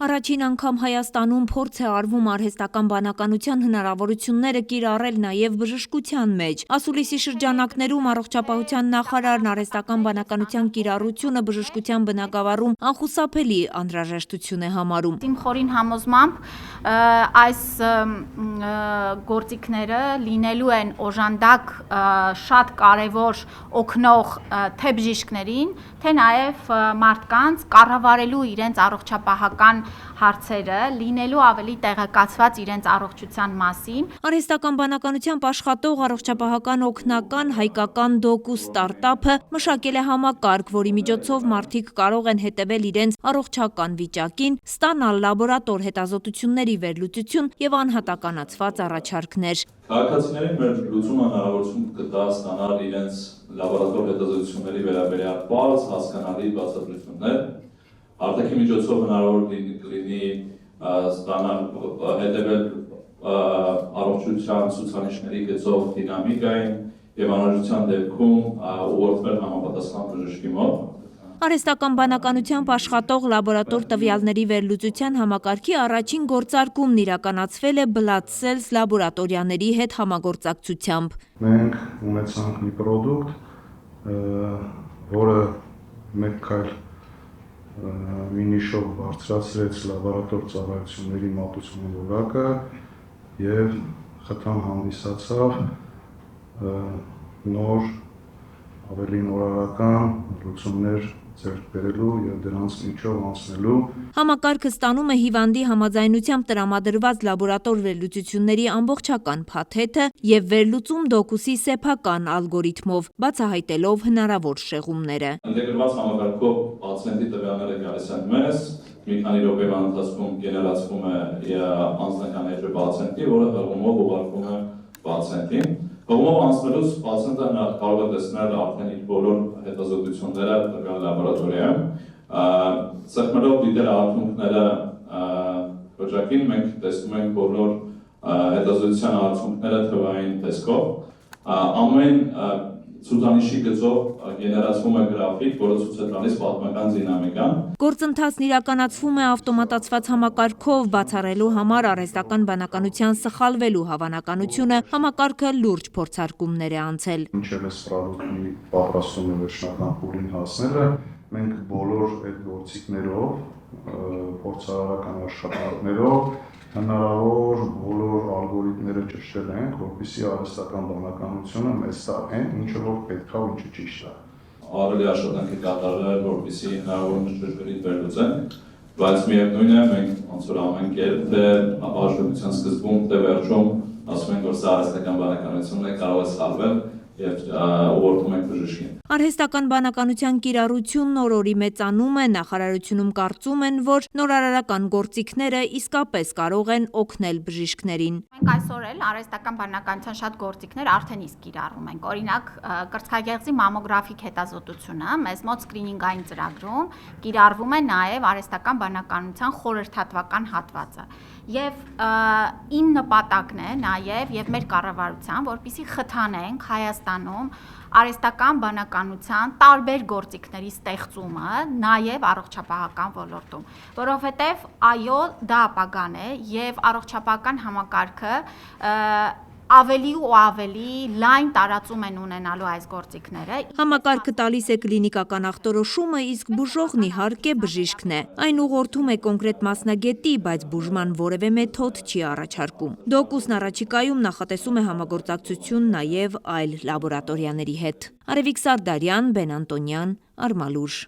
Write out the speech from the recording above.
Առաջին անգամ Հայաստանում փորձ է արվում արհեստական բանականության հնարավորությունները կիրառել նաև բժշկության մեջ։ Ասուլիսի շրջանակներում առողջապահության նախարարն արհեստական բանականության կիրառությունը բժշկության բնագավառում անխուսափելի անհրաժեշտություն է համարում։ Իմ խորին համոզմամբ այս գործիքները լինելու են օժանդակ շատ կարևոր օգնող թե բժիշկներին, թե նաև մարդկանց կառավարելու իրենց առողջապահական հարցերը, լինելու ավելի տեղեկացված իրենց առողջության մասին։ Արհեստական բանականությամբ աշխատող առողջապահական օգնական հայկական դոկու ստարտափը մշակել է համակարգ, որի միջոցով մարդիկ կարող են հետևել իրենց առողջական վիճակին, ստանալ լաբորատոր հետազոտությունների վերլուծություն եւ անհատականացված առաջարկներ։ Քաղաքացիներին մեր լուծումը հնարավորություն կտա ստանալ իրենց լաբորատոր հետազոտությունների վերաբերյալ բարձ հասկանալի բացատրություններ, արտաքին միջոցով հնարավոր կլինի ստանալ հետևել առողջության ցուցանիշների գծով դինամիկային եւ անհրաժեշտության դեպքում ուղղորդվել համապատասխան բժշկի մոտ։ Արհեստական բանականությամբ աշխատող լաբորատոր տվյալների վերլուծության համակարգի առաջին գործարկումն իրականացվել է Blood Cells լաբորատորիաների հետ համագործակցությամբ։ Մենք ունեցանք մի պրոդուկտ, որը մեկ քայլ մի նիշով բարձրացրեց լաբորատոր ծառայությունների մատուցման որակը եւ խթան հանդիսացավ նոր ավելի նորարարական լուծումներ ձեռք բերելու եւ դրանց միջով անցնելու։ Համակարգը ստանում է հիվանդի համաձայնությամբ տրամադրված լաբորատոր վերլուծությունների ամբողջական փաթեթը եւ վերլուծում դոկուսի սեփական ալգորիթմով, բացահայտելով հնարավոր շեղումները։ Ինտեգրված համակարգով պացիենտի տվյալները գալիս են մեզ, մի քանի րոպեվա ընթացքում գեներացվում է անձնական էջը պացիենտի, որը հղումով ուղարկվում է պացիենտին։ Հղումով անցնելուց պացիենտը կարող է տեսնել արդեն իր բոլոր հետազոտությունները տվյալ լաբորատորիայում։ Սեղմելով դիտել արդյունքները վիճակին մենք տեսնում ենք բոլոր հետազոտության արդյունքները թվային տեսքով։ Ամեն ցուցանիշի գծով գեներացվում է գրաֆիկ, որը ցույց է տալիս պատմական դինամիկան։ Գործընթացն իրականացվում է ավտոմատացված համակարգով, բացառելու համար արհեստական բանականության սխալվելու հավանականությունը համակարգը լուրջ փորձարկումներ է անցել։ Մինչև այս պրոդուկտի պատրաստումը վերջնական փուլին հասնելը, մենք բոլոր այդ գործիքներով, փորձարարական աշխատանքներով հնարավոր բոլոր ալգորիթմները ճշտել ենք, որպեսզի արհեստական բանականությունը մեզ տա այն, ինչը որ պետք է ու ինչը ճիշտ է։ Ավելի աշխատանք է կատարվել, որպեսզի հնարավորինս ճշգրիտ վերլուծենք, բայց միևնույն է, մենք ոնց որ ամեն կերպ թե ապահովության սկզբում, թե վերջում ասում ենք, որ սա արհեստական բանականությունն է, կարող է սխալվել եւ ուղղորդում ենք բժշկին։ Արհեստական բանականության կիրառությունն օր-օրի մեծանում է, նախարարությունում կարծում են, որ նորարարական գործիքները իսկապես կարող են օգնել բժիշկներին։ Մենք այսօր էլ արհեստական բանականության շատ գործիքներ արդեն իսկ կիրառում ենք։ Օրինակ, կրծքագեղձի մամոգրաֆիկ հետազոտությունը մեզ մոտ սկրինինգային ծրագրում կիրառվում է նաև արհեստական բանականության խորհրդատվական հատվածը։ Եվ իմ նպատակն է նաև եւ մեր կառավարության, որպեսզի խթանենք Հայաստանում արհեստական բանականության տարբեր գործիքների ստեղծումը նաև առողջապահական ոլորտում, որովհետև այո, դա ապագան է եւ առողջապահական համակարգը ավելի ու ավելի լայն տարածում են ունենալու այս գործիքները։ Համակարգը տալիս է կլինիկական ախտորոշումը, իսկ բուժողն իհարկե բժիշկն է։ Այն ուղղորդում է կոնկրետ մասնագետի, բայց բուժման որևէ մեթոդ չի առաջարկում։ Դոկուսն առաջիկայում նախատեսում է համագործակցություն նաև այլ լաբորատորիաների հետ։ Արևիկ Սարդարյան, Բեն Անտոնյան, Արմալուր։